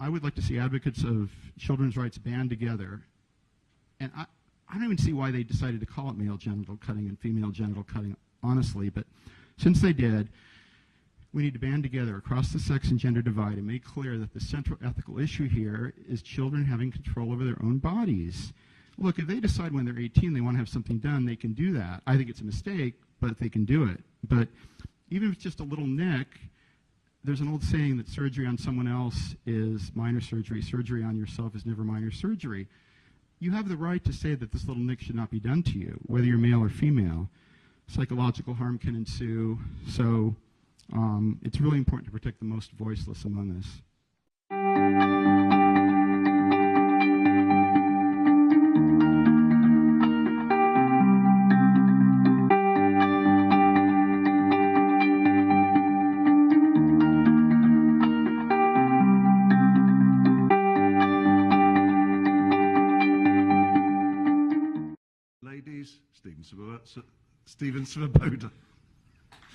I would like to see advocates of children's rights band together. And I don't even see why they decided to call it male genital cutting and female genital cutting, honestly. But since they did, we need to band together across the sex and gender divide and make clear that the central ethical issue here is children having control over their own bodies. Look, if they decide when they're 18 they want to have something done, they can do that. I think it's a mistake, but they can do it. But even if it's just a little nick, there's an old saying that surgery on someone else is minor surgery. Surgery on yourself is never minor surgery. You have the right to say that this little nick should not be done to you, whether you're male or female. Psychological harm can ensue, so it's really important to protect the most voiceless among us. Ladies, Stephen Svoboda.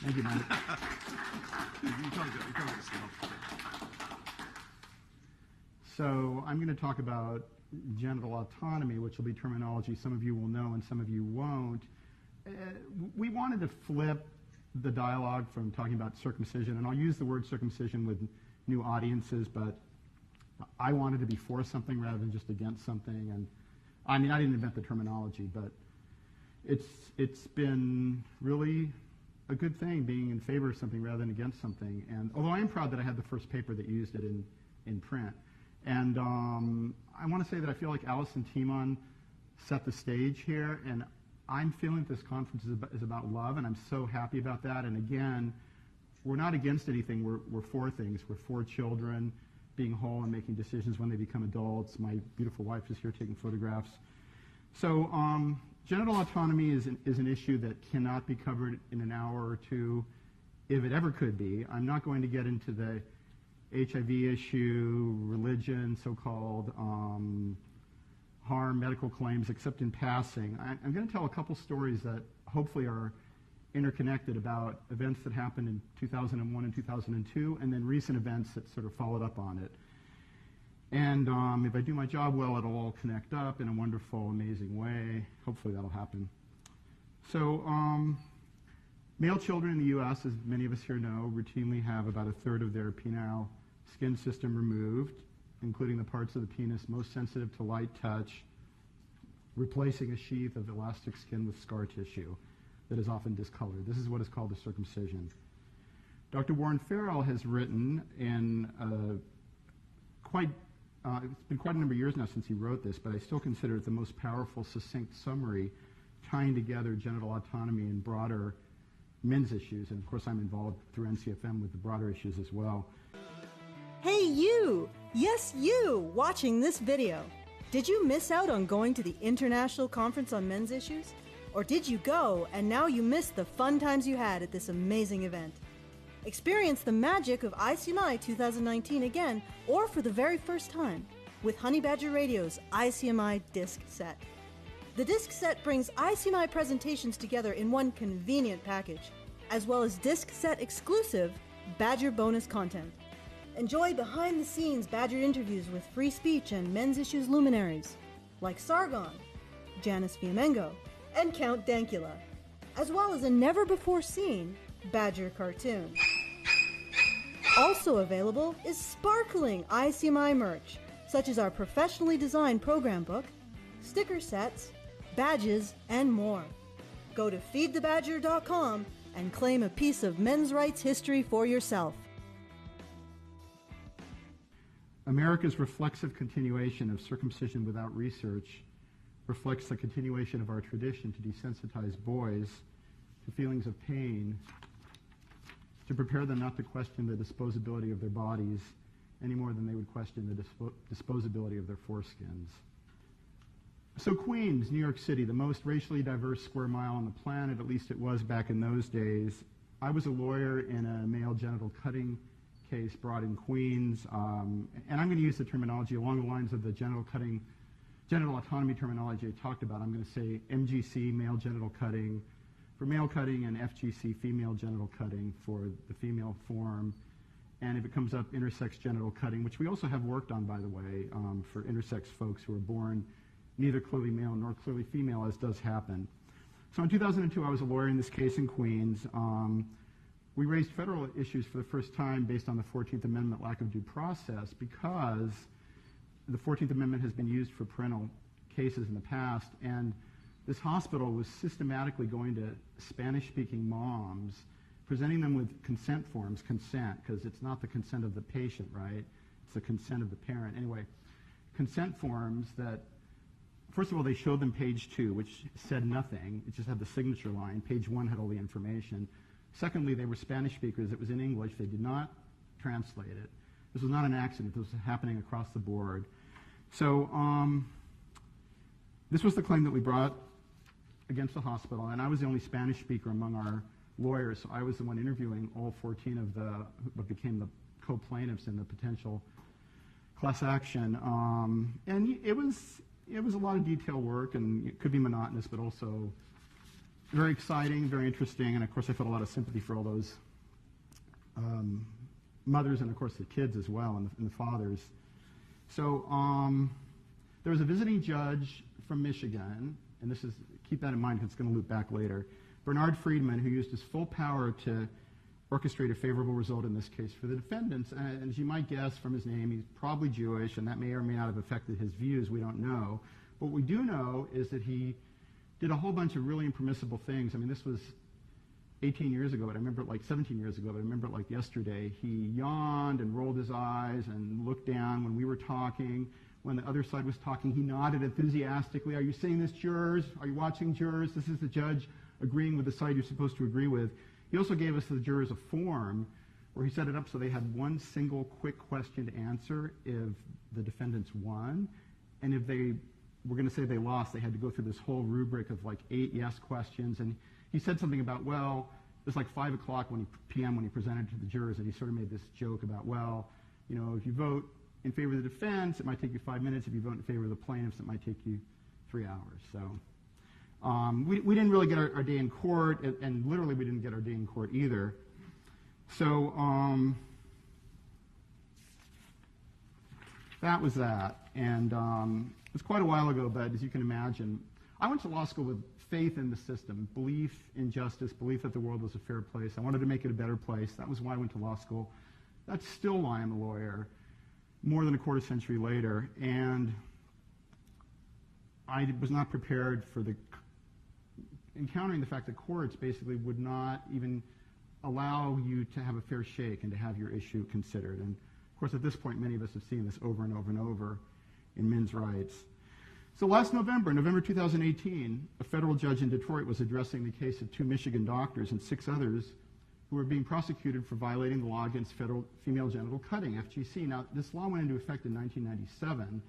Thank you, Mike. You can't get stuff. So I'm going to talk about genital autonomy, which will be terminology some of you will know and some of you won't. We wanted to flip the dialogue from talking about circumcision, and I'll use the word circumcision with new audiences, but I wanted to be for something rather than just against something. And I mean, I didn't invent the terminology, but it's been really a good thing being in favor of something rather than against something. And although I am proud that I had the first paper that used it in print. And I want to say that I feel like Alice and Timon set the stage here, and I'm feeling that this conference is about love, and I'm so happy about that. And again, we're not against anything, we're for things. We're for children being whole and making decisions when they become adults. My beautiful wife is here taking photographs. So genital autonomy is an issue that cannot be covered in an hour or two, if it ever could be. I'm not going to get into the HIV issue, religion, so-called harm, medical claims, except in passing. I'm going to tell a couple stories that hopefully are interconnected about events that happened in 2001 and 2002, and then recent events that sort of followed up on it. And if I do my job well, it'll all connect up in a wonderful, amazing way. Hopefully that'll happen. So male children in the U.S., as many of us here know, routinely have about a third of their penile skin system removed, including the parts of the penis most sensitive to light touch, replacing a sheath of elastic skin with scar tissue that is often discolored. This is what is called a circumcision. Dr. Warren Farrell has written in it's been quite a number of years now since he wrote this, but I still consider it the most powerful, succinct summary tying together genital autonomy and broader men's issues. And of course, I'm involved through NCFM with the broader issues as well. Hey you! Yes, you! Watching this video. Did you miss out on going to the International Conference on Men's Issues? Or did you go and now you missed the fun times you had at this amazing event? Experience the magic of ICMI 2019 again, or for the very first time, with Honey Badger Radio's ICMI disc set. The disc set brings ICMI presentations together in one convenient package, as well as disc set exclusive Badger bonus content. Enjoy behind-the-scenes Badger interviews with free speech and men's issues luminaries, like Sargon, Janice Fiamengo, and Count Dankula, as well as a never-before-seen Badger cartoon. Also available is sparkling ICMI merch, such as our professionally designed program book, sticker sets, badges, and more. Go to feedthebadger.com and claim a piece of men's rights history for yourself. America's reflexive continuation of circumcision without research reflects the continuation of our tradition to desensitize boys to feelings of pain, to prepare them not to question the disposability of their bodies any more than they would question the disposability of their foreskins. So Queens, New York City, the most racially diverse square mile on the planet, at least it was back in those days. I was a lawyer in a male genital cutting case brought in Queens, and I'm going to use the terminology along the lines of the genital autonomy terminology I talked about. I'm going to say MGC, male genital cutting, for male cutting, and FGC, female genital cutting, for the female form. and if it comes up intersex genital cutting, which we also have worked on, by the way, for intersex folks who are born neither clearly male nor clearly female, as does happen. So in 2002, I was a lawyer in this case in Queens. We raised federal issues for the first time based on the 14th Amendment lack of due process, because the 14th Amendment has been used for parental cases in the past, and this hospital was systematically going to Spanish-speaking moms, presenting them with consent forms, because it's not the consent of the patient, right? It's the consent of the parent. Anyway, consent forms that, first of all, they showed them page 2, which said nothing. It just had the signature line. Page 1 had all the information. Secondly, they were Spanish speakers. It was in English. They did not translate it. This was not an accident. This was happening across the board. So this was the claim that we brought against the hospital, and I was the only Spanish speaker among our lawyers, so I was the one interviewing all 14 of what became the co-plaintiffs in the potential class action. And it was a lot of detailed work, and it could be monotonous, but also very exciting, very interesting, and of course I felt a lot of sympathy for all those mothers and of course the kids as well, and the fathers. So there was a visiting judge from Michigan, and this is, keep that in mind because it's going to loop back later, Bernard Friedman, who used his full power to orchestrate a favorable result in this case for the defendants. And as you might guess from his name, he's probably Jewish, and that may or may not have affected his views. We don't know. What we do know is that he did a whole bunch of really impermissible things. I mean, this was 18 years ago, but I remember it like 17 years ago, but I remember it like yesterday. He yawned and rolled his eyes and looked down when we were talking. When the other side was talking, he nodded enthusiastically. Are you seeing this, jurors? Are you watching, jurors? This is the judge agreeing with the side you're supposed to agree with. He also gave us, the jurors, a form where he set it up so they had one single quick question to answer if the defendants won. And if they were going to say they lost, they had to go through this whole rubric of like 8 yes questions. And he said something about, well, it was like 5 o'clock p.m. when he presented to the jurors, and he sort of made this joke about, well, you know, if you vote in favor of the defense, it might take you 5 minutes. If you vote in favor of the plaintiffs, it might take you 3 hours. So we didn't really get our day in court, and literally we didn't get our day in court either. So that was that. And it was quite a while ago, but as you can imagine, I went to law school with faith in the system, belief in justice, belief that the world was a fair place. I wanted to make it a better place. That was why I went to law school. That's still why I'm a lawyer, more than a quarter century later. And I was not prepared for encountering the fact that courts basically would not even allow you to have a fair shake and to have your issue considered. And of course, at this point, many of us have seen this over and over and over in men's rights. So last November 2018, a federal judge in Detroit was addressing the case of 2 Michigan doctors and 6 others who were being prosecuted for violating the law against federal female genital cutting, FGC. Now, this law went into effect in 1997,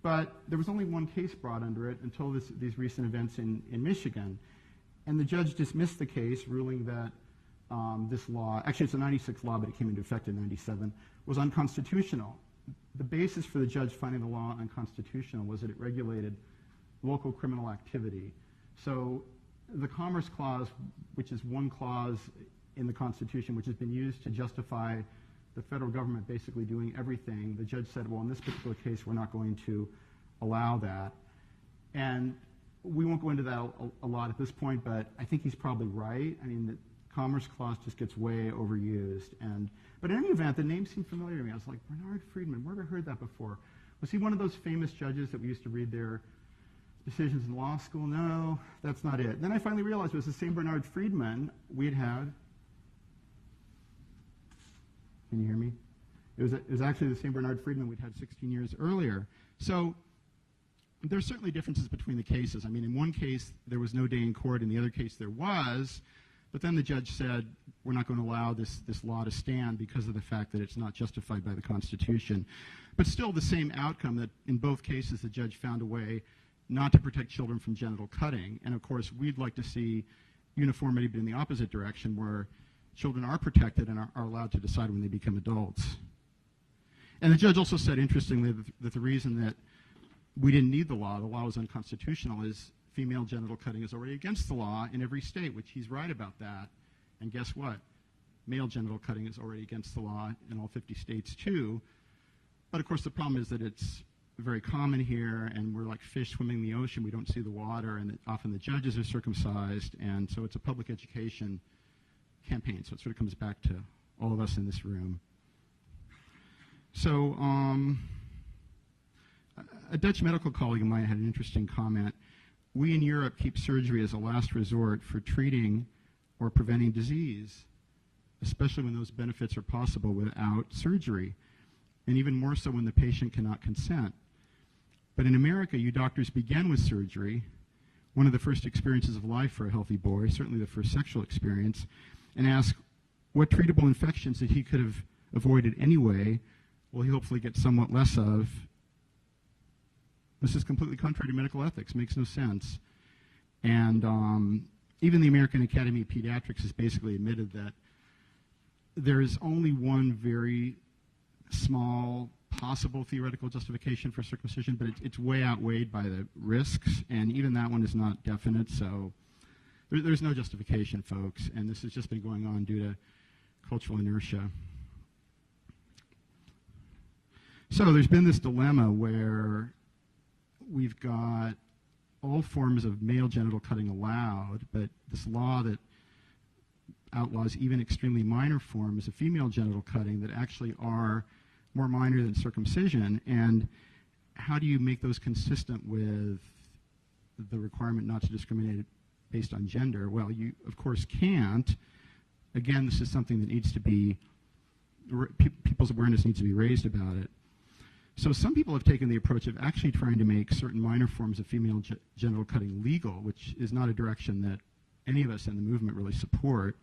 but there was only one case brought under it until these recent events in Michigan. And the judge dismissed the case, ruling that this law, actually it's a 96 law, but it came into effect in 97, was unconstitutional. The basis for the judge finding the law unconstitutional was that it regulated local criminal activity. So the Commerce Clause, which is one clause in the Constitution which has been used to justify the federal government basically doing everything, the judge said, well, in this particular case, we're not going to allow that. And we won't go into that a lot at this point, but I think he's probably right. I mean, the Commerce Clause just gets way overused. But in any event, the name seemed familiar to me. I was like, Bernard Friedman, where have I heard that before? Was he one of those famous judges that we used to read their decisions in law school? No, that's not it. Then I finally realized it was the same Bernard Friedman we had. Can you hear me? It was actually the same Bernard Friedman we'd had 16 years earlier. So there's certainly differences between the cases. I mean, in one case, there was no day in court. In the other case, there was. But then the judge said, we're not going to allow this law to stand because of the fact that it's not justified by the Constitution. But still the same outcome, that in both cases the judge found a way not to protect children from genital cutting. And of course, we'd like to see uniformity but in the opposite direction, where children are protected and are allowed to decide when they become adults. And the judge also said, interestingly, that the reason that we didn't need the law was unconstitutional, is female genital cutting is already against the law in every state, which he's right about that. And guess what? male genital cutting is already against the law in all 50 states too. But of course the problem is that it's very common here, and we're like fish swimming in the ocean. We don't see the water, and often the judges are circumcised, and so it's a public education campaign. So it sort of comes back to all of us in this room. So a Dutch medical colleague of mine had an interesting comment. We in Europe keep surgery as a last resort for treating or preventing disease, especially when those benefits are possible without surgery, and even more so when the patient cannot consent. But in America, you doctors begin with surgery, one of the first experiences of life for a healthy boy, certainly the first sexual experience, and ask what treatable infections that he could have avoided anyway will he hopefully get somewhat less of. This is completely contrary to medical ethics, makes no sense. And even the American Academy of Pediatrics has basically admitted that there is only one very small possible theoretical justification for circumcision, but it's way outweighed by the risks, and even that one is not definite, so there's no justification, folks, and this has just been going on due to cultural inertia. So there's been this dilemma where we've got all forms of male genital cutting allowed, but this law that outlaws even extremely minor forms of female genital cutting that actually are more minor than circumcision, and how do you make those consistent with the requirement not to discriminate based on gender? Well, you of course can't. Again, this is something that needs to be, people's awareness needs to be raised about it. So some people have taken the approach of actually trying to make certain minor forms of female genital cutting legal, which is not a direction that any of us in the movement really support,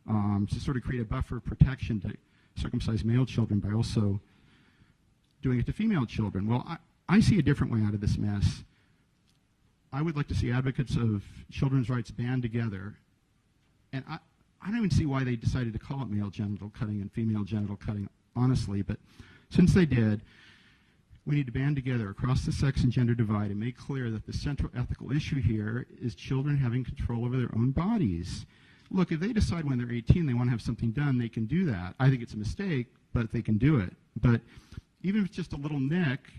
to sort of create a buffer of protection to circumcise male children by also doing it to female children. Well, I see a different way out of this mess. I would like to see advocates of children's rights band together, and I don't even see why they decided to call it male genital cutting and female genital cutting, honestly, but since they did, we need to band together across the sex and gender divide and make clear that the central ethical issue here is children having control over their own bodies. Look, if they decide when they're 18 they want to have something done, they can do that. I think it's a mistake, but they can do it. But even if it's just a little nick,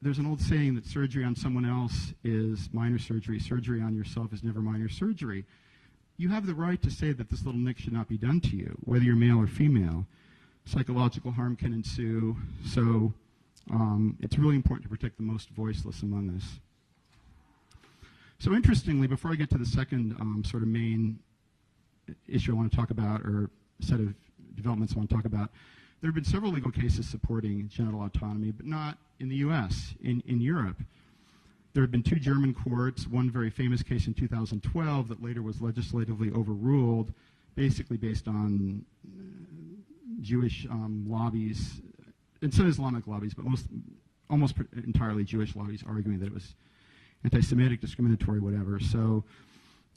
there's an old saying that surgery on someone else is minor surgery. Surgery on yourself is never minor surgery. You have the right to say that this little nick should not be done to you, whether you're male or female. Psychological harm can ensue, so it's really important to protect the most voiceless among us. So interestingly, before I get to the second sort of main issue I want to talk about, or set of developments I want to talk about, there have been several legal cases supporting genital autonomy, but not in the US, in Europe. There have been two German courts, one very famous case in 2012 that later was legislatively overruled, basically based on Jewish lobbies, and some Islamic lobbies, but almost entirely Jewish lobbies arguing that it was anti-Semitic, discriminatory, whatever. So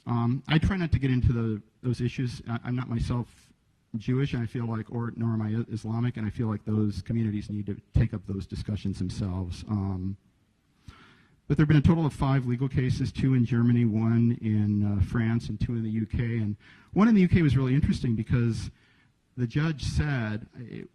I try not to get into those issues. I'm not myself Jewish, and I feel like, nor am I Islamic, and I feel like those communities need to take up those discussions themselves. But there have been a total of 5 legal cases, 2 in Germany, 1 in France, and 2 in the UK. And one in the UK was really interesting because the judge said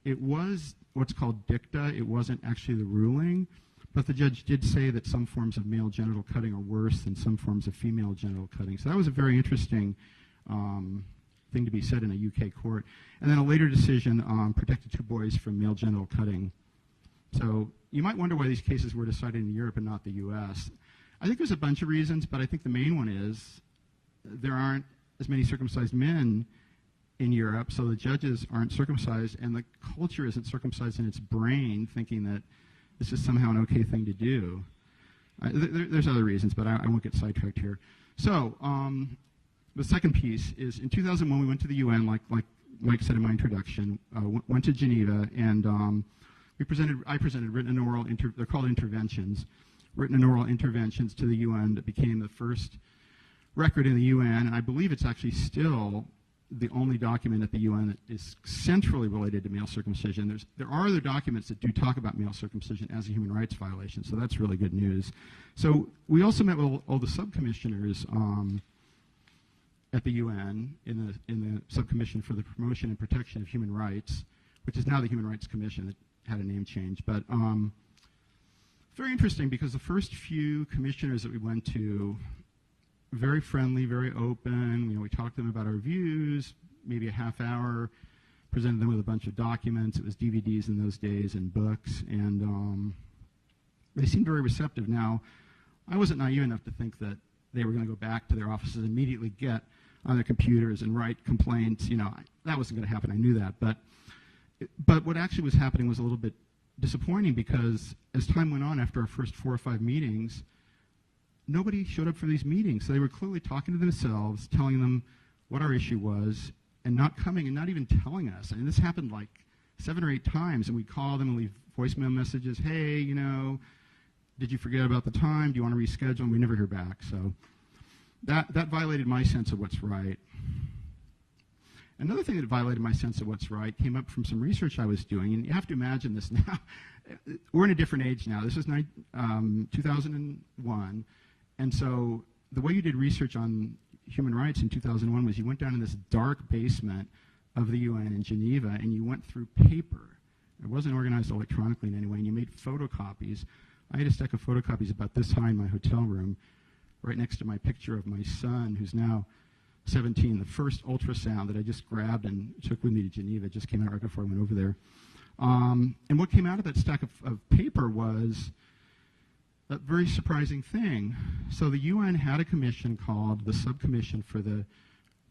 it was what's called dicta. It wasn't actually the ruling, but the judge did say that some forms of male genital cutting are worse than some forms of female genital cutting. So that was a very interesting thing to be said in a UK court. And then a later decision protected 2 boys from male genital cutting. So you might wonder why these cases were decided in Europe and not the US. I think there's a bunch of reasons, but I think the main one is there aren't as many circumcised men in Europe, so the judges aren't circumcised, and the culture isn't circumcised in its brain, thinking that this is somehow an okay thing to do. There's other reasons, but I won't get sidetracked here. So the second piece is in 2001 we went to the UN, like Mike said in my introduction, went to Geneva, and I presented written and oral, they're called interventions, written and oral interventions to the UN that became the first record in the UN, and I believe it's actually still the only document at the UN that is centrally related to male circumcision. There are other documents that do talk about male circumcision as a human rights violation, so that's really good news. So we also met with all the sub-commissioners at the UN in the Subcommission for the Promotion and Protection of Human Rights, which is now the Human Rights Commission. It had a name change. But very interesting, because the first few commissioners that we went to, very friendly, very open. You know, we talked to them about our views, maybe a half hour, presented them with a bunch of documents. It was DVDs in those days and books, and they seemed very receptive. Now, I wasn't naive enough to think that they were going to go back to their offices and immediately get on their computers and write complaints. You know, that wasn't going to happen. I knew that. But what actually was happening was a little bit disappointing, because as time went on, after our first 4 or 5 meetings, nobody showed up for these meetings. So they were clearly talking to themselves, telling them what our issue was, and not coming and not even telling us. I mean, this happened like 7 or 8 times, and we'd call them and leave voicemail messages. Hey, you know, did you forget about the time? Do you want to reschedule? And we never hear back. So that violated my sense of what's right. Another thing that violated my sense of what's right came up from some research I was doing, and you have to imagine this now. We're in a different age now. This is 2001, and so the way you did research on human rights in 2001 was you went down in this dark basement of the UN in Geneva, and you went through paper. It wasn't organized electronically in any way, and you made photocopies. I had a stack of photocopies about this high in my hotel room, right next to my picture of my son, who's now 17. The first ultrasound that I just grabbed and took with me to Geneva just came out right before I went over there. And what came out of that stack of paper was a very surprising thing. So the UN had a commission called the Subcommission for the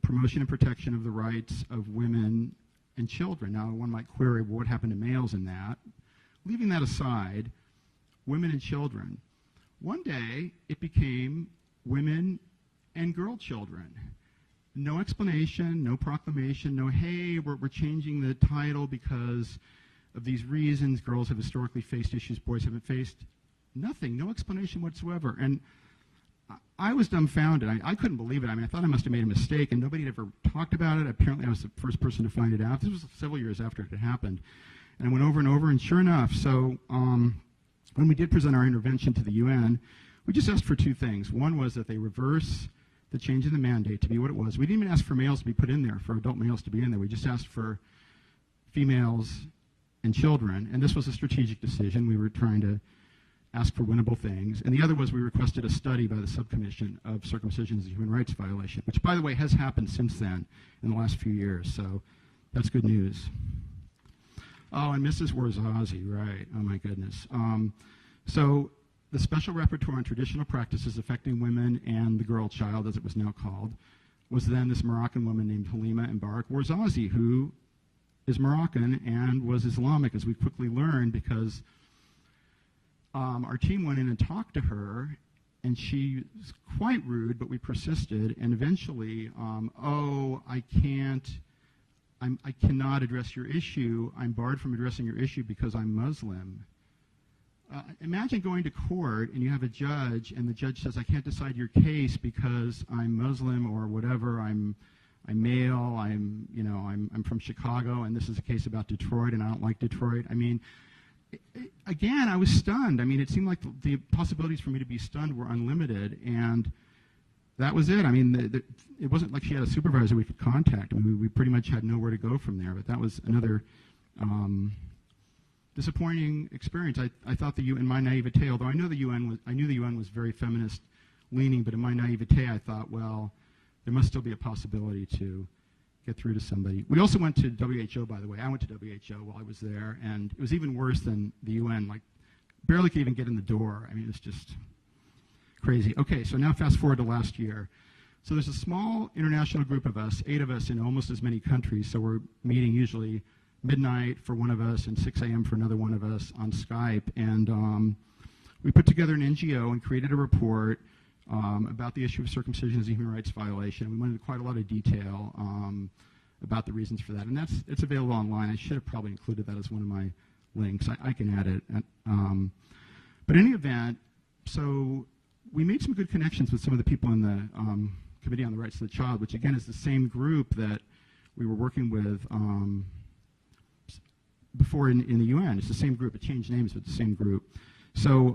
Promotion and Protection of the Rights of Women and Children. Now, one might query, well, what happened to males in that? Leaving that aside, women and children. One day, it became women and girl children. No explanation, no proclamation, no, hey, we're changing the title because of these reasons. Girls have historically faced issues boys haven't faced. Nothing, no explanation whatsoever. And I was dumbfounded. I couldn't believe it. I mean, I thought I must have made a mistake, and nobody had ever talked about it. Apparently, I was the first person to find it out. This was several years after it had happened. And I went over and over, and sure enough, so when we did present our intervention to the UN, we just asked for 2 things. One was that they reverse the change in the mandate to be what it was. We didn't even ask for males to be put in there, for adult males to be in there. We just asked for females and children, and this was a strategic decision. We were trying to ask for winnable things. And the other was we requested a study by the Subcommission of Circumcision as a human rights violation, which, by the way, has happened since then in the last few years, so that's good news. Oh, and Mrs. Warzazi, right, oh my goodness. So the Special Rapporteur on Traditional Practices Affecting Women and the Girl Child, as it was now called, was then this Moroccan woman named Halima Mbarak Warzazi, who is Moroccan and was Islamic, as we quickly learned, because our team went in and talked to her, and she was quite rude, but we persisted, and eventually, oh, I cannot address your issue. I'm barred from addressing your issue because I'm Muslim. Imagine going to court and you have a judge, and the judge says, I can't decide your case because I'm Muslim or whatever. I'm male. I'm from Chicago, and this is a case about Detroit, and I don't like Detroit. I mean, again, I was stunned. I mean, it seemed like the possibilities for me to be stunned were unlimited, and that was it. I mean, it wasn't like she had a supervisor we could contact. I mean, we pretty much had nowhere to go from there, but that was another disappointing experience. I thought in my naivete, although I knew the UN was very feminist leaning, but in my naivete, I thought, well, there must still be a possibility to get through to somebody. We also went to WHO, by the way. I went to WHO while I was there, and it was even worse than the UN. Like, barely could even get in the door. I mean, it's just crazy. Okay, so now fast forward to last year. So there's a small international group of us, 8 of us in almost as many countries, so we're meeting usually midnight for one of us and 6 a.m. for another one of us on Skype, and we put together an NGO and created a report about the issue of circumcision as a human rights violation. We went into quite a lot of detail about the reasons for that, and it's available online. I should have probably included that as one of my links. I can add it. But in any event, so we made some good connections with some of the people in the Committee on the Rights of the Child, which again is the same group that we were working with before in the UN. It's the same group. It changed names, but the same group. So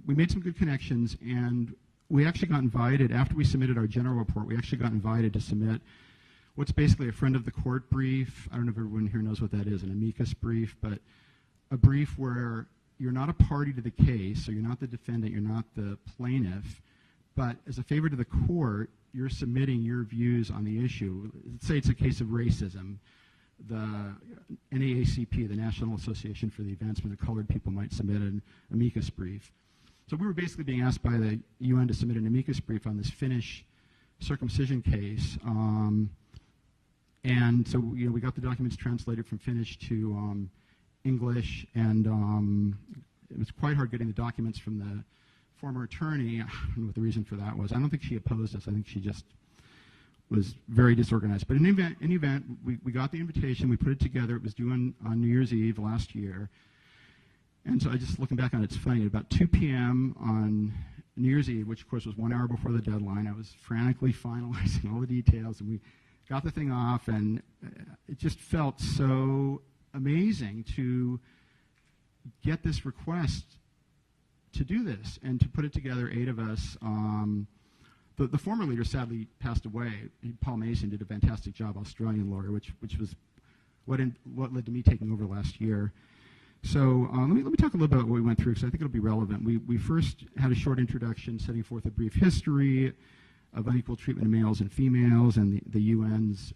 we made some good connections, and we actually got invited, after we submitted our general report, we actually got invited to submit what's basically a friend of the court brief. I don't know if everyone here knows what that is, an amicus brief, but a brief where you're not a party to the case, so you're not the defendant, you're not the plaintiff, but as a favor to the court, you're submitting your views on the issue. Let's say it's a case of racism. The NAACP, the National Association for the Advancement of Colored People, might submit an amicus brief. So we were basically being asked by the UN to submit an amicus brief on this Finnish circumcision case. And so we got the documents translated from Finnish to English, and it was quite hard getting the documents from the former attorney. I don't know what the reason for that was. I don't think she opposed us. I think she just was very disorganized. But in any event, we got the invitation. We put it together. It was due on New Year's Eve last year. And so I just looking back on it, it's funny. At about 2 p.m. on New Year's Eve, which of course was 1 hour before the deadline, I was frantically finalizing all the details, and we got the thing off, and it just felt so amazing to get this request to do this and to put it together, 8 of us. The former leader sadly passed away. Paul Mason did a fantastic job, Australian lawyer, which was what led to me taking over last year. So let me talk a little bit about what we went through, because I think it'll be relevant. We first had a short introduction setting forth a brief history of unequal treatment of males and females and the UN's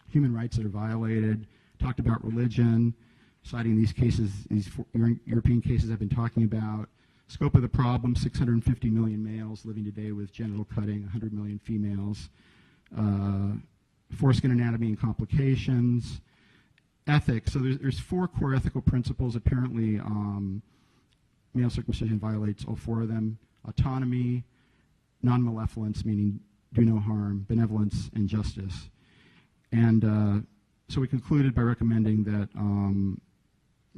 human rights that are violated, talked about religion, citing these cases, these European cases I've been talking about, scope of the problem, 650 million males living today with genital cutting, 100 million females, foreskin anatomy and complications, ethics. So there's 4 core ethical principles. Apparently, male circumcision violates all 4 of them: autonomy, non-malevolence, meaning do no harm, benevolence, and justice. And so we concluded by recommending that,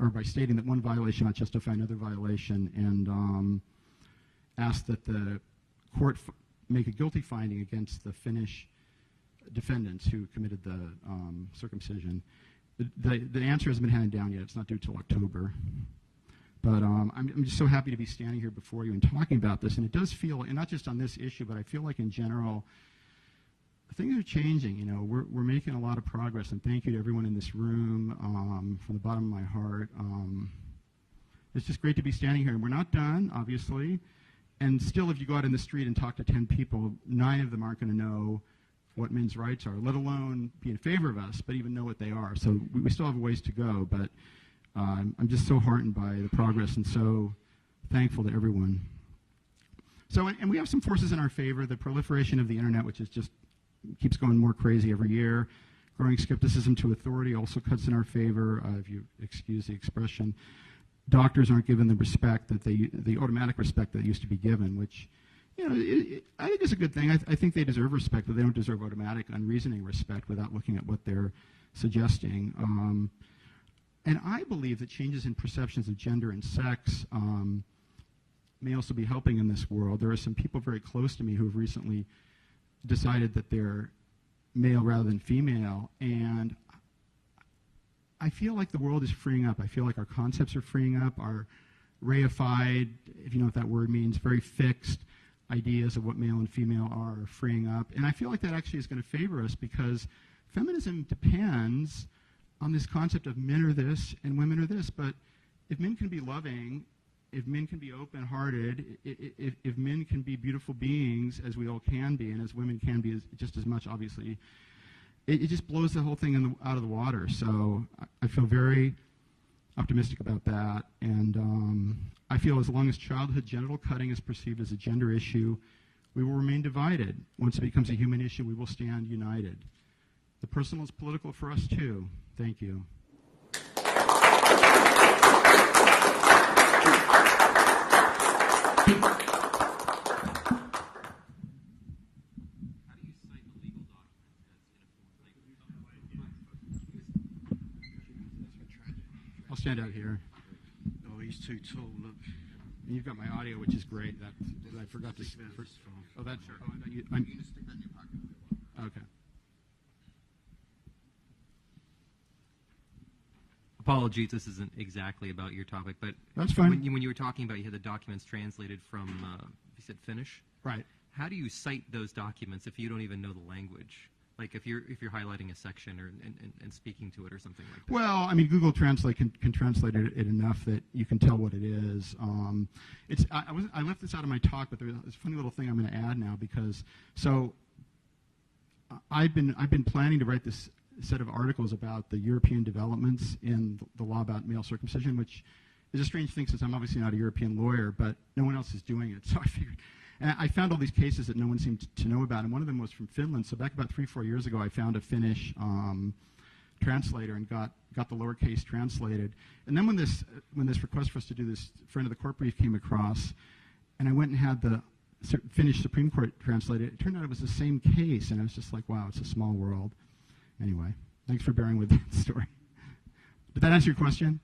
or by stating that one violation not justify another violation, and asked that the court make a guilty finding against the Finnish defendants who committed the circumcision. The answer hasn't been handed down yet. It's not due till October. But I'm just so happy to be standing here before you and talking about this. And it does feel, and not just on this issue, but I feel like in general, things are changing. You know, we're making a lot of progress. And thank you to everyone in this room from the bottom of my heart. It's just great to be standing here. And we're not done, obviously. And still, if you go out in the street and talk to 10 people, 9 of them aren't going to know what men's rights are, let alone be in favor of us, but even know what they are. So we still have a ways to go, but I'm just so heartened by the progress and so thankful to everyone. So, and we have some forces in our favor. The proliferation of the internet, which is just keeps going more crazy every year. Growing skepticism to authority also cuts in our favor, if you excuse the expression. Doctors aren't given the respect that the automatic respect that used to be given, which, you know, I think is a good thing. I think they deserve respect, but they don't deserve automatic, unreasoning respect without looking at what they're suggesting. And I believe that changes in perceptions of gender and sex may also be helping in this world. There are some people very close to me who have recently decided that they're male rather than female, and I feel like the world is freeing up. I feel like our concepts are freeing up. Our reified, if you know what that word means, very fixed ideas of what male and female are freeing up. And I feel like that actually is going to favor us, because feminism depends on this concept of men are this and women are this. But if men can be loving, if men can be open-hearted, if men can be beautiful beings, as we all can be, and as women can be just as much, obviously, it just blows the whole thing out of the water. So I feel very optimistic about that. And I feel as long as childhood genital cutting is perceived as a gender issue, we will remain divided. Once it becomes a human issue, we will stand united. The personal is political for us, too. Thank you. I'll stand out here. Oh, he's too tall, look. And you've got my audio, which is great. That I forgot to. Oh, that's sure. You can just stick that in your pocket. Okay. Apologies, this isn't exactly about your topic, but that's fine. When you were talking about, you had the documents translated from you said finish. Right. How do you cite those documents if you don't even know the language? Like if you're highlighting a section or and speaking to it or something like that. Well, I mean, Google Translate can translate it enough that you can tell what it is. I left this out of my talk, but there's a funny little thing I'm going to add now because I've been planning to write this set of articles about the European developments in the law about male circumcision, which is a strange thing since I'm obviously not a European lawyer, but no one else is doing it. So I figured. And I found all these cases that no one seemed to know about, and one of them was from Finland. So back about 3-4 years ago, I found a Finnish translator and got the lowercase translated. And then when this request for us to do this friend of the court brief came across, and I went and had the Finnish Supreme Court translated, it turned out it was the same case, and I was just like, wow, it's a small world. Anyway, thanks for bearing with the story. Did that answer your question?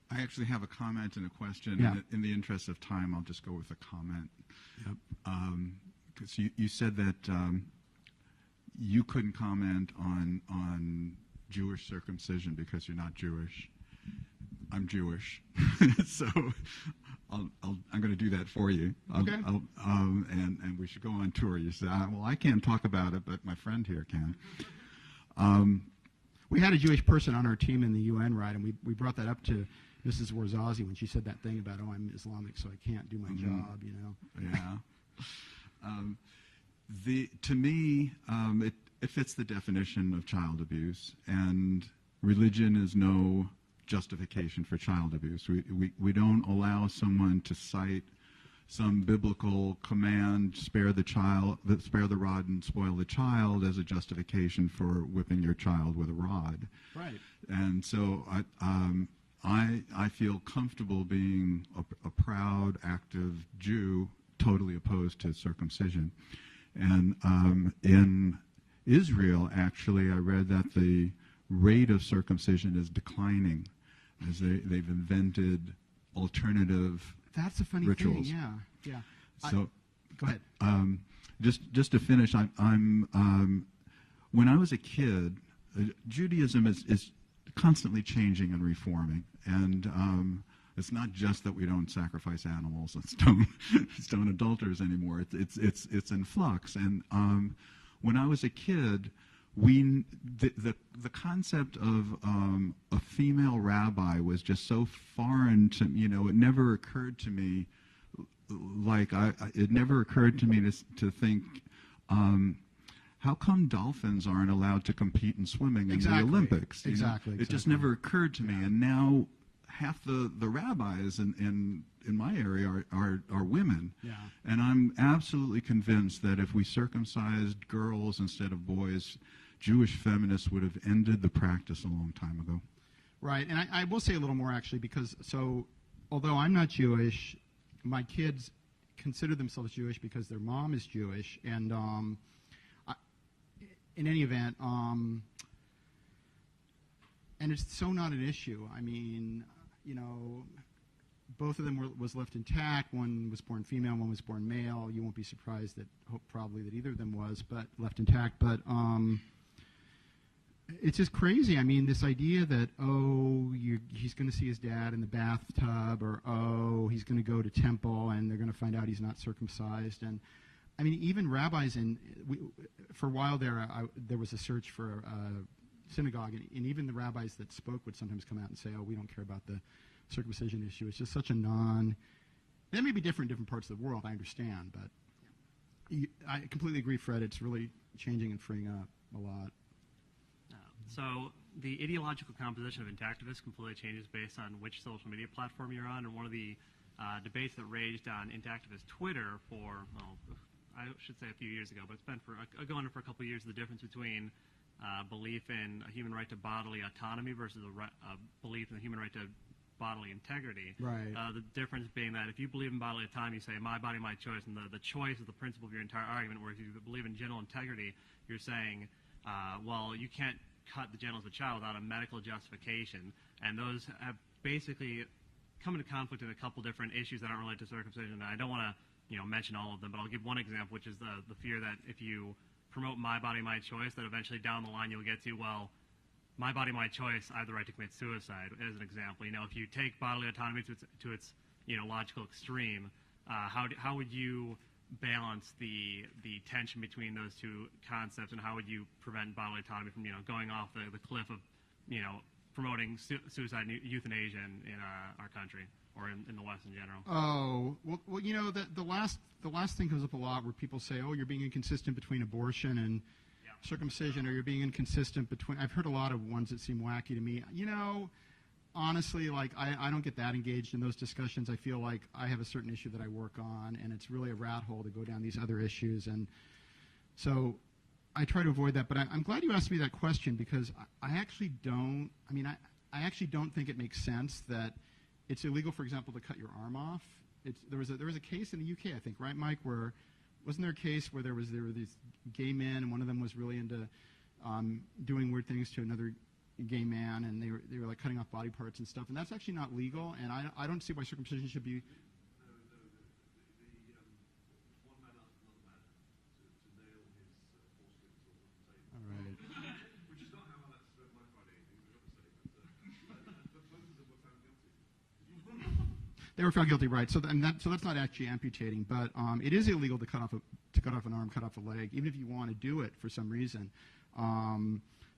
I actually have a comment and a question. Yeah. In the interest of time, I'll just go with a comment. Yep. Because you said that you couldn't comment on Jewish circumcision because you're not Jewish. I'm Jewish, so I'm going to do that for you. Okay. And we should go on tour. You said, well, I can't talk about it, but my friend here can. We had a Jewish person on our team in the UN, right, and we brought that up to Mrs. Warzazi when she said that thing about, oh, I'm Islamic, so I can't do my job, you know. Yeah. To me, it fits the definition of child abuse, and religion is no justification for child abuse. We don't allow someone to cite some biblical command, spare the rod and spoil the child, as a justification for whipping your child with a rod. Right. And so I feel comfortable being a proud, active Jew, totally opposed to circumcision. And in Israel, actually, I read that the rate of circumcision is declining as they've invented alternative That's a funny rituals. thing, yeah. So, go ahead. Just to finish, when I was a kid, Judaism is constantly changing and reforming, and it's not just that we don't sacrifice animals and stone adulterers anymore. It's in flux. And when I was a kid, the concept of a female rabbi was just so foreign to me. It never occurred to me. It never occurred to me to think, how come dolphins aren't allowed to compete in swimming in the Olympics? Exactly. It just never occurred to me. And now half the rabbis in my area are women. Yeah. And I'm absolutely convinced that if we circumcised girls instead of boys, Jewish feminists would have ended the practice a long time ago. Right, and I will say a little more actually, because although I'm not Jewish, my kids consider themselves Jewish because their mom is Jewish, and in any event, and it's so not an issue. I mean, both of them was left intact. One was born female, one was born male. You won't be surprised probably that either of them was, but left intact. But it's just crazy. I mean, this idea that, he's going to see his dad in the bathtub, or, he's going to go to temple and they're going to find out he's not circumcised. And, I mean, even rabbis, for a while there was a search for a synagogue, and even the rabbis that spoke would sometimes come out and say, we don't care about the circumcision issue. It's just such a that may be different in different parts of the world, I understand, but I completely agree, Fred. It's really changing and freeing up a lot. So the ideological composition of Intactivists completely changes based on which social media platform you're on. And one of the debates that raged on Intactivist Twitter for, I should say a few years ago, but it's been going on for a couple of years, the difference between belief in a human right to bodily autonomy versus a belief in the human right to bodily integrity. Right. The difference being that if you believe in bodily autonomy, you say, my body, my choice, and the choice is the principle of your entire argument, whereas if you believe in genital integrity, you're saying, well, you can't cut the genitals of a child without a medical justification, and those have basically come into conflict in a couple different issues that aren't related to circumcision. And I don't want to mention all of them, but I'll give one example, which is the fear that if you promote my body, my choice, that eventually down the line you'll get to, well, my body, my choice, I have the right to commit suicide, as an example. If you take bodily autonomy to its logical extreme. How would you balance the tension between those two concepts, and how would you prevent bodily autonomy from going off the cliff of promoting suicide and euthanasia in our country or in the West in general? Oh, well, the last thing comes up a lot where people say, oh, you're being inconsistent between abortion and circumcision, or you're being inconsistent between. I've heard a lot of ones that seem wacky to me. Honestly, like I don't get that engaged in those discussions. I feel like I have a certain issue that I work on, and it's really a rat hole to go down these other issues, and so I try to avoid that. But I'm glad you asked me that question, because I actually don't. I mean, I actually don't think it makes sense that it's illegal, for example, to cut your arm off. There was a case in the UK, I think, right, Mike, where wasn't there a case where there were these gay men, and one of them was really into doing weird things to another gay man, and they were like cutting off body parts and stuff, and that's actually not legal, and I don't see why circumcision should be. All right. Which is not how that's modified anything. But both of them were found guilty. They were found guilty, right? So that's not actually amputating, but it is illegal to cut off an arm, cut off a leg, even if you want to do it for some reason.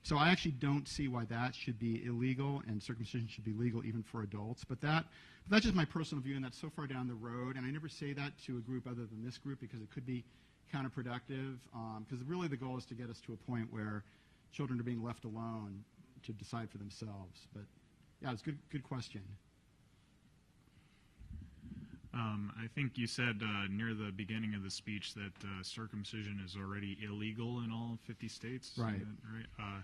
So I actually don't see why that should be illegal, and circumcision should be legal even for adults. But that's just my personal view, and that's so far down the road. And I never say that to a group other than this group, because it could be counterproductive. Because really the goal is to get us to a point where children are being left alone to decide for themselves. But yeah, it's a good question. I think you said near the beginning of the speech that circumcision is already illegal in all 50 states. Right. Right?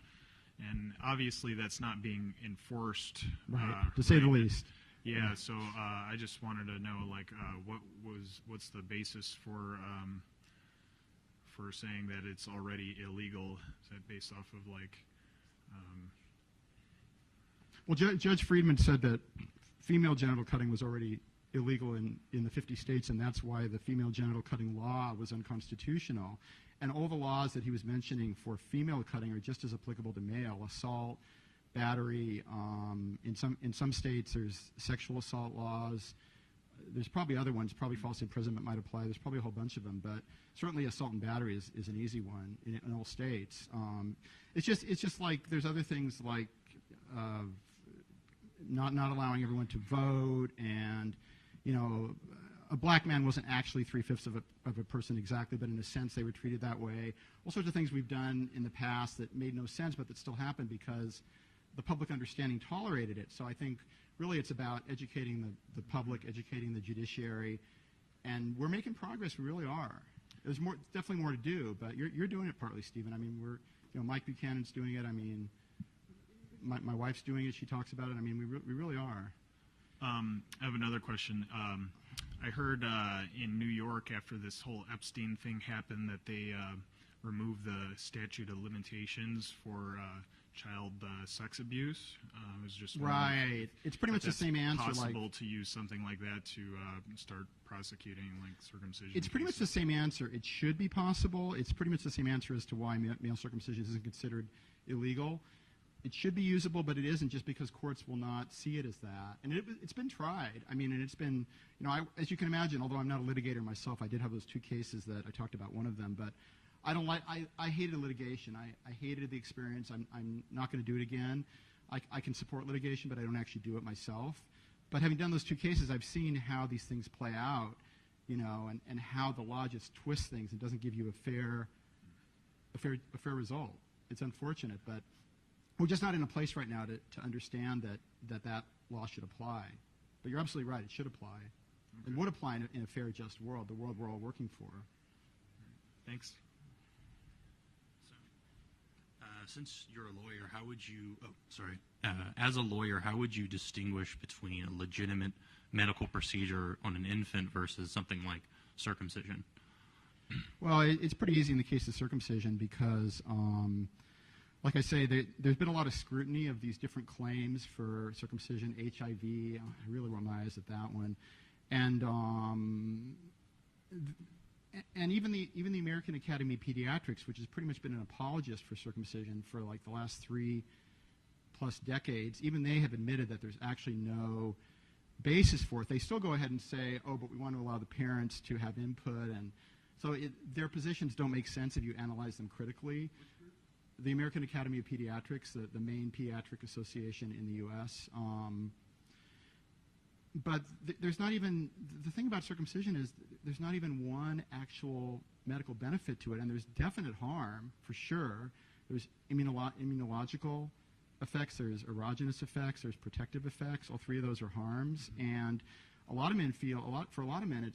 And obviously that's not being enforced. Right. To say the least. Yeah. So I just wanted to know, like, what's the basis for saying that it's already illegal? Is that based off of like? Well, Judge Friedman said that female genital cutting was already illegal in the 50 states, and that's why the female genital cutting law was unconstitutional. And all the laws that he was mentioning for female cutting are just as applicable to male. Assault, battery, in some states there's sexual assault laws. There's probably other ones, probably false imprisonment might apply. There's probably a whole bunch of them, but certainly assault and battery is an easy one in all states. It's just like there's other things like not allowing everyone to vote, and a black man wasn't actually 3/5 of a person exactly, but in a sense they were treated that way. All sorts of things we've done in the past that made no sense, but that still happened because the public understanding tolerated it. So I think really it's about educating the public, educating the judiciary, and we're making progress. We really are. There's definitely more to do, but you're doing it partly, Stephen. I mean, Mike Buchanan's doing it. I mean, my wife's doing it. She talks about it. I mean, we really are. I have another question. I heard in New York after this whole Epstein thing happened that they removed the statute of limitations for child sex abuse. I was just right. It's pretty much the same answer. Possible to use something like that to start prosecuting like circumcision. It's pretty much the same answer. It should be possible. It's pretty much the same answer as to why male circumcision isn't considered illegal. It should be usable, but it isn't, just because courts will not see it as that. And it's been tried. I mean, and it's been, as you can imagine, although I'm not a litigator myself, I did have those two cases that I talked about, one of them. But I hated litigation. I hated the experience. I'm not going to do it again. I can support litigation, but I don't actually do it myself. But having done those two cases, I've seen how these things play out, and how the law just twists things and doesn't give you a fair result. It's unfortunate, but we're just not in a place right now to understand that law should apply. But you're absolutely right. It should apply. Okay. It would apply in a fair, just world, the world we're all working for. Thanks. So, since you're a lawyer, how would you, as a lawyer, how would you distinguish between a legitimate medical procedure on an infant versus something like circumcision? Well, it's pretty easy in the case of circumcision because, like I say, there's been a lot of scrutiny of these different claims for circumcision, HIV. I really roll my eyes at that one, and even the American Academy of Pediatrics, which has pretty much been an apologist for circumcision for like the last 3+ decades, even they have admitted that there's actually no basis for it, they still go ahead and say, oh, but we want to allow the parents to have input. And so their positions don't make sense if you analyze them critically. The American Academy of Pediatrics, the main pediatric association in the U.S., but there's not even, the thing about circumcision is there's not even one actual medical benefit to it, and there's definite harm, for sure. There's immunological effects, there's erogenous effects, there's protective effects. All three of those are harms, and a lot of men feel, for a lot of men,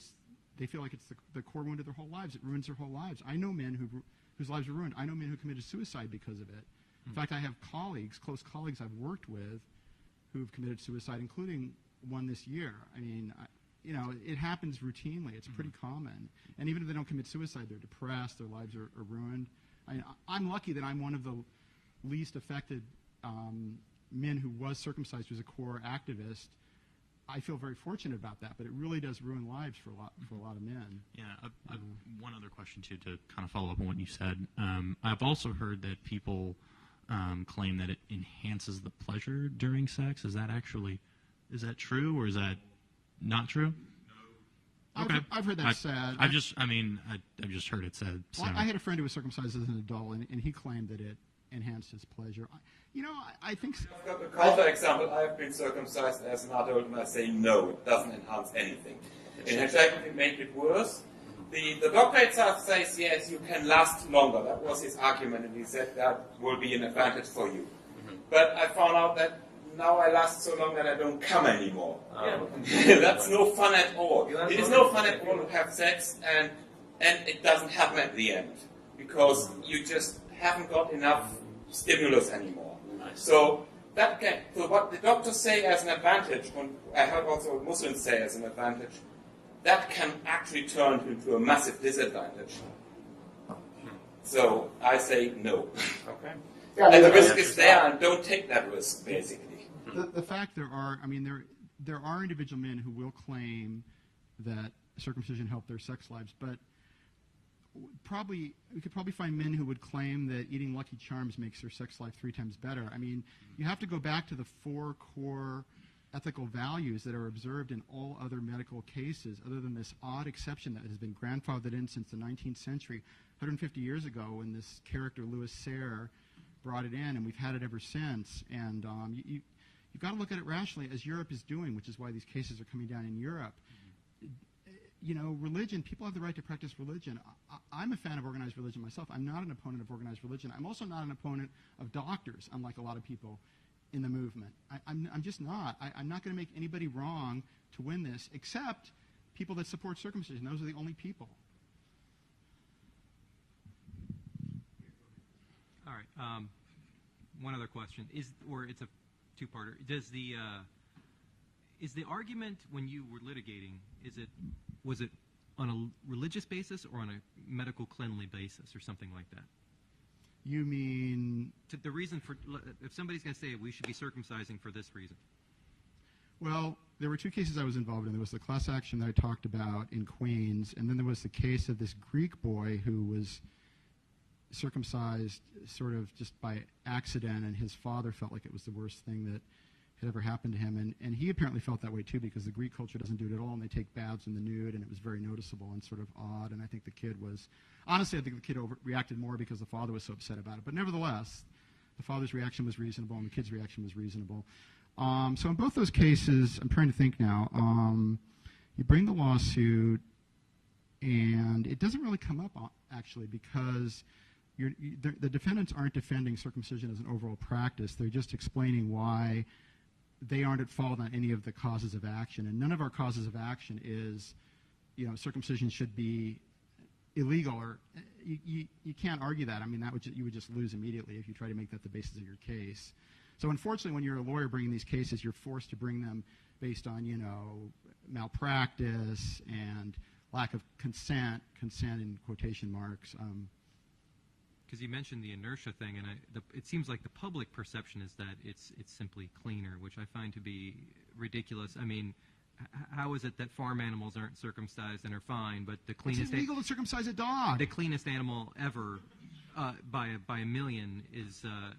they feel like it's the core wound of their whole lives. It ruins their whole lives. I know men whose lives are ruined. I know men who committed suicide because of it. In fact, I have close colleagues I've worked with who've committed suicide, including one this year. I mean, it happens routinely. It's pretty common. And even if they don't commit suicide, they're depressed, their lives are ruined. I'm lucky that I'm one of the least affected men who was circumcised, who's a core activist. I feel very fortunate about that, but it really does ruin lives for a lot of men. Yeah, one other question, too, to kind of follow up on what you said. I've also heard that people claim that it enhances the pleasure during sex. Is that true, or is that not true? No. Okay. I've heard that said. I've just heard it said. So. Well, I had a friend who was circumcised as an adult, and he claimed that it enhanced his pleasure. I think... I've got a counter example. I've been circumcised as an adult, and I say no, it doesn't enhance anything. In fact, it make it worse. The doctor itself says, yes, you can last longer. That was his argument, and he said that will be an advantage for you. But I found out that now I last so long that I don't come anymore. That's no fun at all. It is no fun at all to have sex, and it doesn't happen at the end, because you just haven't got enough stimulus anymore. So what the doctors say as an advantage, and I heard also Muslims say as an advantage, that can actually turn into a massive disadvantage. So I say no. Okay. And the risk is there, and don't take that risk, basically. The fact there are individual men who will claim that circumcision helped their sex lives, but we could probably find men who would claim that eating Lucky Charms makes their sex life 3 times better. I mean, you have to go back to the 4 core ethical values that are observed in all other medical cases, other than this odd exception that has been grandfathered in since the 19th century, 150 years ago, when this character, Louis Sayre, brought it in, and we've had it ever since. And you've got to look at it rationally, as Europe is doing, which is why these cases are coming down in Europe. Religion, people have the right to practice religion. I'm a fan of organized religion myself. I'm not an opponent of organized religion. I'm also not an opponent of doctors, unlike a lot of people in the movement. I'm just not. I'm not going to make anybody wrong to win this, except people that support circumcision. Those are the only people. All right. One other question it's a two-parter. Is the argument when you were litigating, was it on a religious basis or on a medical cleanly basis or something like that? You mean... The reason for, if somebody's going to say we should be circumcising for this reason. Well, there were 2 cases I was involved in. There was the class action that I talked about in Queens, and then there was the case of this Greek boy who was circumcised sort of just by accident, and his father felt like it was the worst thing that had ever happened to him, and he apparently felt that way too, because the Greek culture doesn't do it at all, and they take baths in the nude, and it was very noticeable and sort of odd, and I think the kid was, honestly, I think the kid reacted more because the father was so upset about it, but nevertheless, the father's reaction was reasonable, and the kid's reaction was reasonable. So in both those cases, I'm trying to think now, you bring the lawsuit, and it doesn't really come up, actually, because the defendants aren't defending circumcision as an overall practice, they're just explaining why they aren't at fault on any of the causes of action, and none of our causes of action is, circumcision should be illegal, or you can't argue that. I mean, you would just lose immediately if you try to make that the basis of your case. So unfortunately, when you're a lawyer bringing these cases, you're forced to bring them based on, malpractice and lack of consent in quotation marks. Because you mentioned the inertia thing, and it seems like the public perception is that it's simply cleaner, which I find to be ridiculous. I mean, how is it that farm animals aren't circumcised and are fine, but the cleanest... It's illegal to circumcise a dog. The cleanest animal ever by a million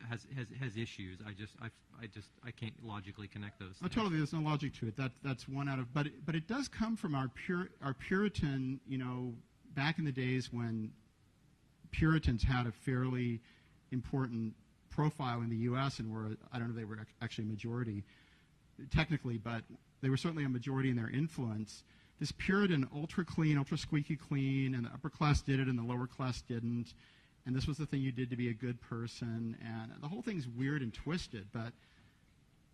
has issues. I can't logically connect those things. Totally, there's no logic to it. That's one out of, but it does come from our Puritan, back in the days when Puritans had a fairly important profile in the U.S. and were, I don't know if they were actually a majority technically, but they were certainly a majority in their influence. This Puritan, ultra clean, ultra squeaky clean, and the upper class did it and the lower class didn't. And this was the thing you did to be a good person. And the whole thing's weird and twisted, but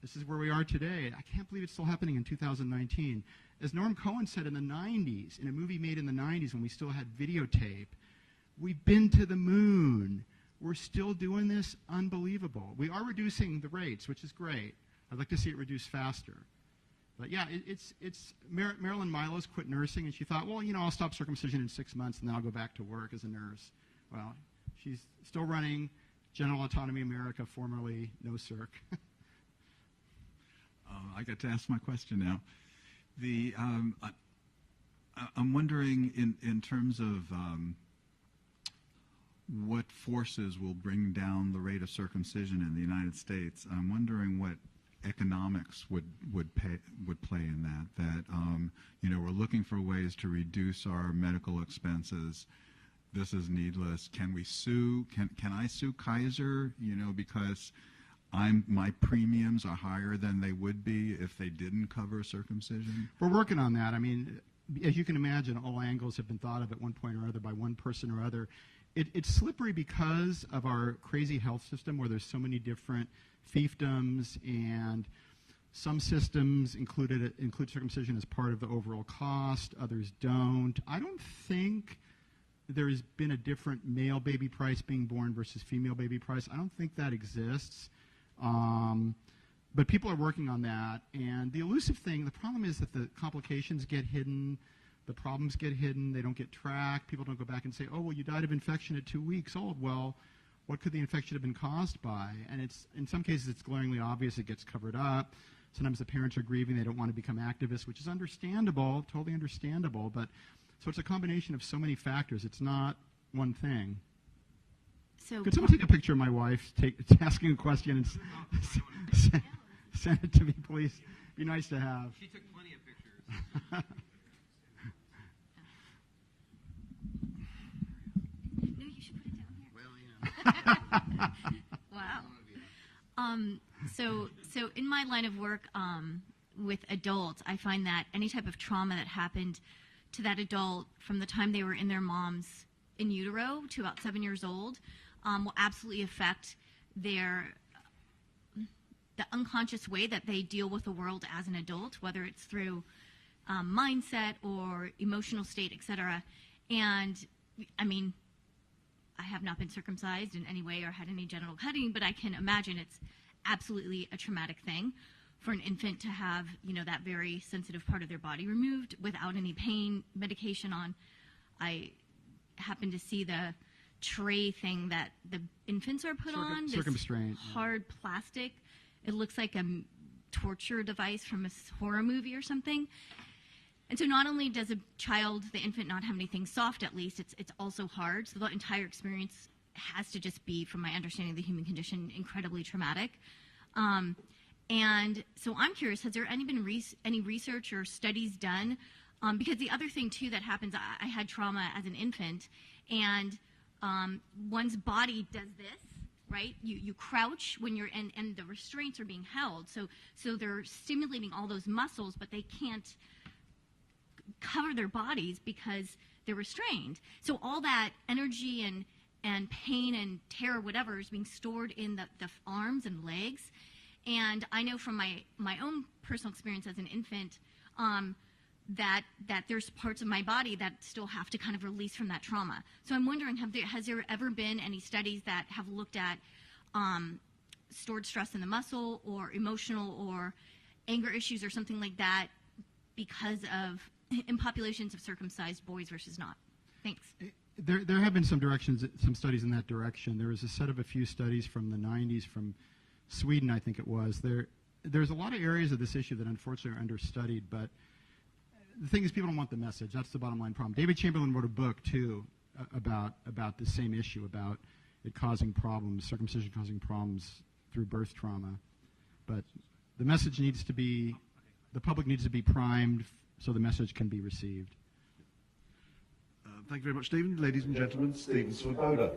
this is where we are today. I can't believe it's still happening in 2019. As Norm Cohen said in the 90s, in a movie made in the 90s when we still had videotape, we've been to the moon. We're still doing this? Unbelievable. We are reducing the rates, which is great. I'd like to see it reduce faster. But yeah, Marilyn Milos quit nursing, and she thought, well, I'll stop circumcision in 6 months, and then I'll go back to work as a nurse. Well, she's still running Genital Autonomy America, formerly No Circ. I get to ask my question now. I'm wondering in terms of what forces will bring down the rate of circumcision in the United States. I'm wondering what economics would play in that we're looking for ways to reduce our medical expenses. This is needless. Can we sue? Can I sue Kaiser? Because my premiums are higher than they would be if they didn't cover circumcision. We're working on that. I mean, as you can imagine, all angles have been thought of at one point or other by one person or other. It's slippery because of our crazy health system where there's so many different fiefdoms, and some systems include circumcision as part of the overall cost, others don't. I don't think there's been a different male baby price being born versus female baby price. I don't think that exists. But people are working on that. And the elusive thing, the problem is that the complications get hidden, the problems get hidden, they don't get tracked. People don't go back and say, oh, well, you died of infection at 2 weeks old. Well, what could the infection have been caused by? And in some cases, it's glaringly obvious. It gets covered up. Sometimes the parents are grieving. They don't want to become activists, which is understandable, totally understandable. But so it's a combination of so many factors. It's not one thing. So could someone take a picture of my wife asking a question and send it to me, please? Be nice to have. She took plenty of pictures. No, you should put it down here. Wow. So in my line of work with adults, I find that any type of trauma that happened to that adult from the time they were in their mom's in utero to about 7 years old will absolutely affect the unconscious way that they deal with the world as an adult, whether it's through mindset or emotional state, etc. And I mean, I have not been circumcised in any way or had any genital cutting, but I can imagine it's absolutely a traumatic thing for an infant to have, that very sensitive part of their body removed without any pain, medication on. I happened to see the tray thing that the infants are put on, this hard plastic. It looks like a torture device from a horror movie or something. And so not only does the infant not have anything soft, at least, it's also hard. So the entire experience has to just be, from my understanding of the human condition, incredibly traumatic. And so I'm curious, has there been any research or studies done? Because the other thing, too, that happens, I had trauma as an infant, and one's body does this, right? You crouch when you're, and the restraints are being held. So they're stimulating all those muscles, but they can't cover their bodies because they're restrained. So all that energy and pain and terror, whatever, is being stored in the arms and legs. And I know from my own personal experience as an infant that there's parts of my body that still have to kind of release from that trauma. So I'm wondering, has there ever been any studies that have looked at stored stress in the muscle or emotional or anger issues or something like that because of in populations of circumcised boys versus not? Thanks. There have been some studies in that direction. There was a set of a few studies from the 90s from Sweden, I think it was. There's a lot of areas of this issue that unfortunately are understudied, but the thing is people don't want the message. That's the bottom line problem. David Chamberlain wrote a book, too, about the same issue, about it causing problems, circumcision causing problems through birth trauma. But the message needs to be, the public needs to be primed so the message can be received. Thank you very much, Stephen. Ladies and gentlemen, Stephen Svoboda.